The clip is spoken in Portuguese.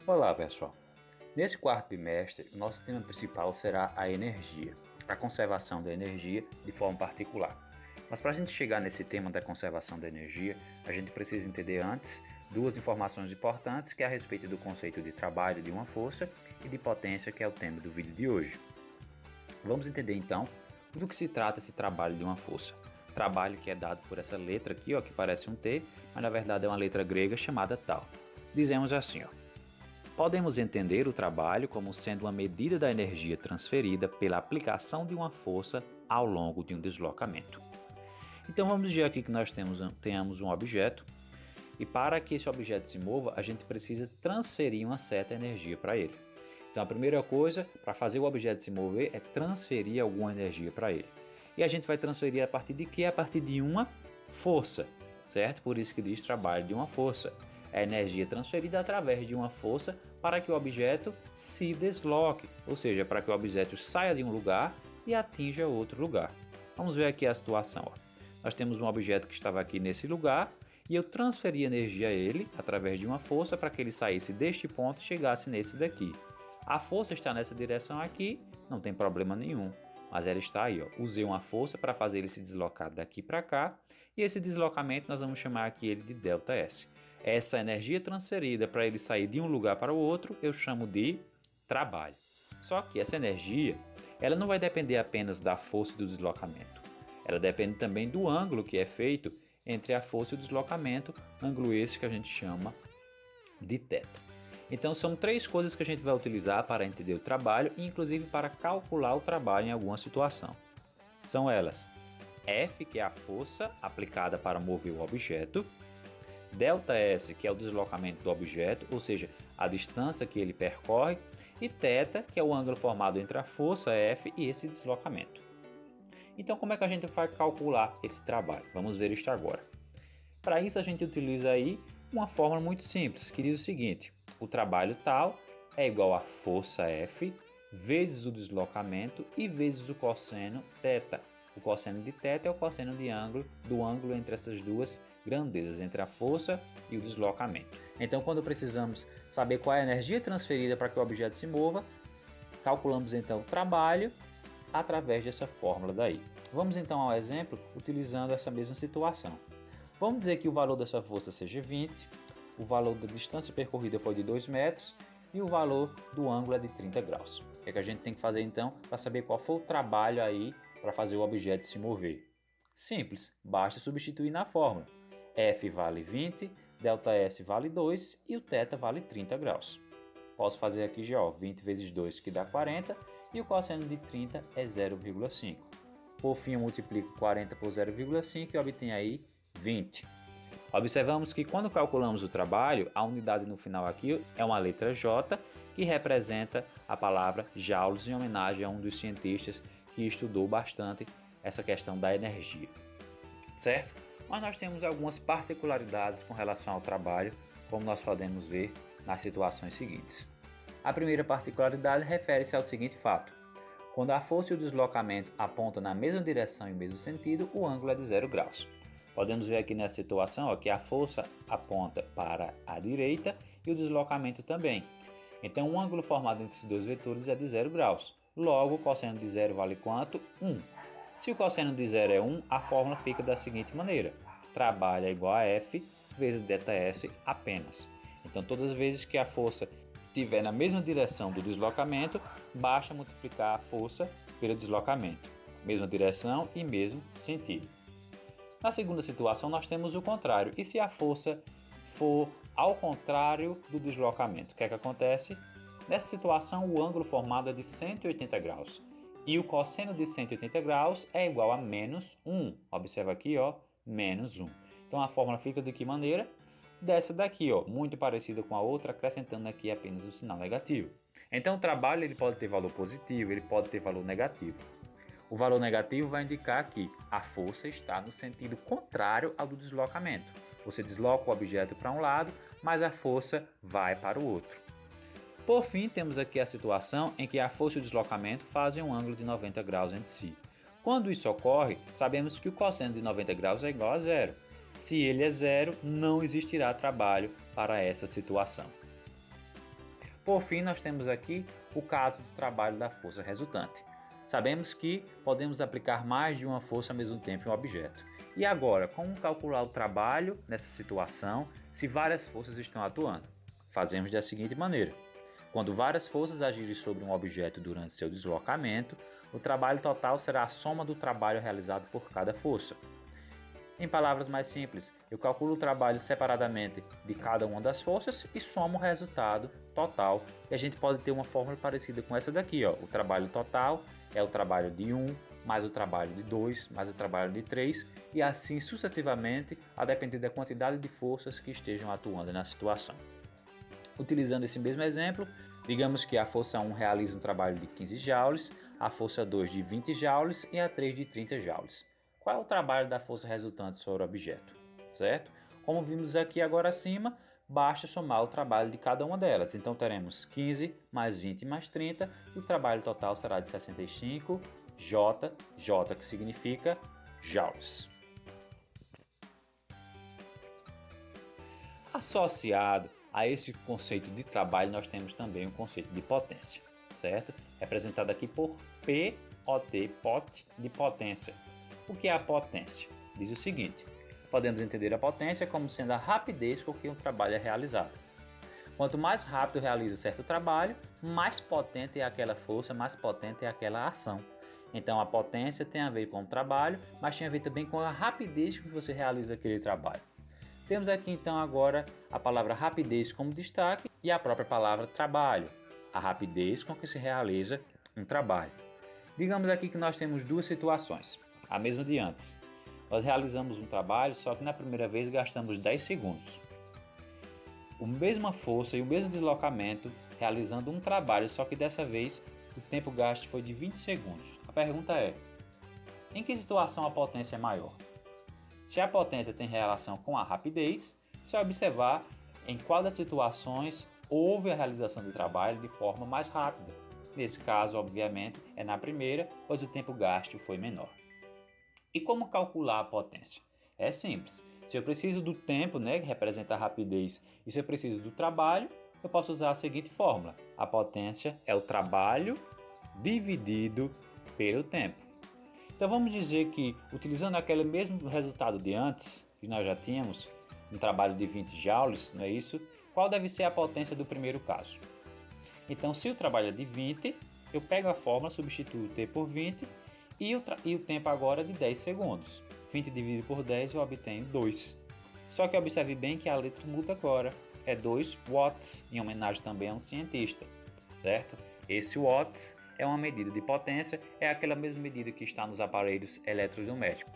Olá pessoal, nesse quarto bimestre o nosso tema principal será a energia, a conservação da energia de forma particular. Mas para a gente chegar nesse tema da conservação da energia, a gente precisa entender antes duas informações importantes que é a respeito do conceito de trabalho de uma força e de potência, que é o tema do vídeo de hoje. Vamos entender então do que se trata esse trabalho de uma força. Trabalho que é dado por essa letra aqui, ó, que parece um T, mas na verdade é uma letra grega chamada tal. Dizemos assim, ó: podemos entender o trabalho como sendo uma medida da energia transferida pela aplicação de uma força ao longo de um deslocamento. Então vamos dizer aqui que nós tenhamos um objeto e para que esse objeto se mova, a gente precisa transferir uma certa energia para ele. Então a primeira coisa para fazer o objeto se mover é transferir alguma energia para ele. E a gente vai transferir a partir de quê? A partir de uma força, certo? Por isso que diz trabalho de uma força. É a energia transferida através de uma força para que o objeto se desloque, ou seja, para que o objeto saia de um lugar e atinja outro lugar. Vamos ver aqui a situação. Ó. Nós temos um objeto que estava aqui nesse lugar e eu transferi energia a ele através de uma força para que ele saísse deste ponto e chegasse nesse daqui. A força está nessa direção aqui, não tem problema nenhum. Mas ela está aí, ó. Usei uma força para fazer ele se deslocar daqui para cá, e esse deslocamento nós vamos chamar aqui ele de ΔS. Essa energia transferida para ele sair de um lugar para o outro, eu chamo de trabalho. Só que essa energia, ela não vai depender apenas da força do deslocamento. Ela depende também do ângulo que é feito entre a força e o deslocamento, ângulo esse que a gente chama de θ. Então são três coisas que a gente vai utilizar para entender o trabalho e inclusive para calcular o trabalho em alguma situação. São elas: F, que é a força aplicada para mover o objeto, ΔS, que é o deslocamento do objeto, ou seja, a distância que ele percorre, e θ, que é o ângulo formado entre a força F e esse deslocamento. Então como é que a gente vai calcular esse trabalho? Vamos ver isto agora. Para isso a gente utiliza aí uma fórmula muito simples, que diz o seguinte: o trabalho tal é igual a força F vezes o deslocamento e vezes o cosseno θ. O cosseno de θ é o cosseno do ângulo entre essas duas grandezas, entre a força e o deslocamento. Então, quando precisamos saber qual é a energia transferida para que o objeto se mova, calculamos então o trabalho através dessa fórmula daí. Vamos então ao exemplo utilizando essa mesma situação. Vamos dizer que o valor dessa força seja 20, o valor da distância percorrida foi de 2 metros e o valor do ângulo é de 30 graus. O que é que a gente tem que fazer então para saber qual foi o trabalho aí para fazer o objeto se mover? Simples, basta substituir na fórmula. F vale 20, ΔS vale 2 e o θ vale 30 graus. Posso fazer aqui já, ó, 20 vezes 2 que dá 40 e o cosseno de 30 é 0,5. Por fim eu multiplico 40 por 0,5 e obtenho aí 20. Observamos que quando calculamos o trabalho, a unidade no final aqui é uma letra J, que representa a palavra joules em homenagem a um dos cientistas que estudou bastante essa questão da energia, certo? Mas nós temos algumas particularidades com relação ao trabalho, como nós podemos ver nas situações seguintes. A primeira particularidade refere-se ao seguinte fato: quando a força e o deslocamento apontam na mesma direção e mesmo sentido, o ângulo é de 0 graus. Podemos ver aqui nessa situação, ó, que a força aponta para a direita e o deslocamento também. Então o ângulo formado entre esses dois vetores é de 0 graus. Logo, o cosseno de 0 vale quanto? 1. Se o cosseno de 0 é 1, a fórmula fica da seguinte maneira: trabalho é igual a F vezes ΔS apenas. Então todas as vezes que a força estiver na mesma direção do deslocamento, basta multiplicar a força pelo deslocamento. Mesma direção e mesmo sentido. Na segunda situação, nós temos o contrário. E se a força for ao contrário do deslocamento? O que é que acontece? Nessa situação, o ângulo formado é de 180 graus. E o cosseno de 180 graus é igual a menos 1. Observa aqui, ó, menos 1. Então a fórmula fica de que maneira? Dessa daqui, ó, muito parecida com a outra, acrescentando aqui apenas o sinal negativo. Então o trabalho ele pode ter valor positivo, ele pode ter valor negativo. O valor negativo vai indicar que a força está no sentido contrário ao do deslocamento. Você desloca o objeto para um lado, mas a força vai para o outro. Por fim, temos aqui a situação em que a força e o deslocamento fazem um ângulo de 90 graus entre si. Quando isso ocorre, sabemos que o cosseno de 90 graus é igual a zero. Se ele é zero, não existirá trabalho para essa situação. Por fim, nós temos aqui o caso do trabalho da força resultante. Sabemos que podemos aplicar mais de uma força ao mesmo tempo em um objeto. E agora, como calcular o trabalho nessa situação se várias forças estão atuando? Fazemos da seguinte maneira. Quando várias forças agirem sobre um objeto durante seu deslocamento, o trabalho total será a soma do trabalho realizado por cada força. Em palavras mais simples, eu calculo o trabalho separadamente de cada uma das forças e somo o resultado total. E a gente pode ter uma fórmula parecida com essa daqui, ó. O trabalho total é o trabalho de 1, mais o trabalho de 2, mais o trabalho de 3, e assim sucessivamente, a depender da quantidade de forças que estejam atuando na situação. Utilizando esse mesmo exemplo, digamos que a força 1 realiza um trabalho de 15 joules, a força 2 de 20 joules e a 3 de 30 joules. Qual é o trabalho da força resultante sobre o objeto? Certo? Como vimos aqui agora acima, basta somar o trabalho de cada uma delas. Então teremos 15 mais 20 mais 30 e o trabalho total será de 65 J que significa joules. Associado a esse conceito de trabalho, nós temos também o conceito de potência, certo? Representado aqui por POT, pot de potência. O que é a potência? Diz o seguinte: podemos entender a potência como sendo a rapidez com que um trabalho é realizado. Quanto mais rápido realiza certo trabalho, mais potente é aquela força, mais potente é aquela ação. Então a potência tem a ver com o trabalho, mas tem a ver também com a rapidez com que você realiza aquele trabalho. Temos aqui então agora a palavra rapidez como destaque e a própria palavra trabalho, a rapidez com que se realiza um trabalho. Digamos aqui que nós temos duas situações, a mesma de antes. Nós realizamos um trabalho, só que na primeira vez gastamos 10 segundos. A mesma força e o mesmo deslocamento realizando um trabalho, só que dessa vez o tempo gasto foi de 20 segundos. A pergunta é: em que situação a potência é maior? Se a potência tem relação com a rapidez, só observar em qual das situações houve a realização do trabalho de forma mais rápida. Nesse caso, obviamente, é na primeira, pois o tempo gasto foi menor. E como calcular a potência? É simples. Se eu preciso do tempo, que representa a rapidez, e se eu preciso do trabalho, eu posso usar a seguinte fórmula. A potência é o trabalho dividido pelo tempo. Então vamos dizer que, utilizando aquele mesmo resultado de antes, que nós já tínhamos, um trabalho de 20 joules, não é isso? Qual deve ser a potência do primeiro caso? Então, se o trabalho é de 20, eu pego a fórmula, substituo o T por 20 e o tempo agora é de 10 segundos. 20 dividido por 10 eu obtenho 2. Só que observe bem que a letra muda agora. É 2 watts, em homenagem também a um cientista, certo? Esse watts é uma medida de potência, é aquela mesma medida que está nos aparelhos eletrodomésticos.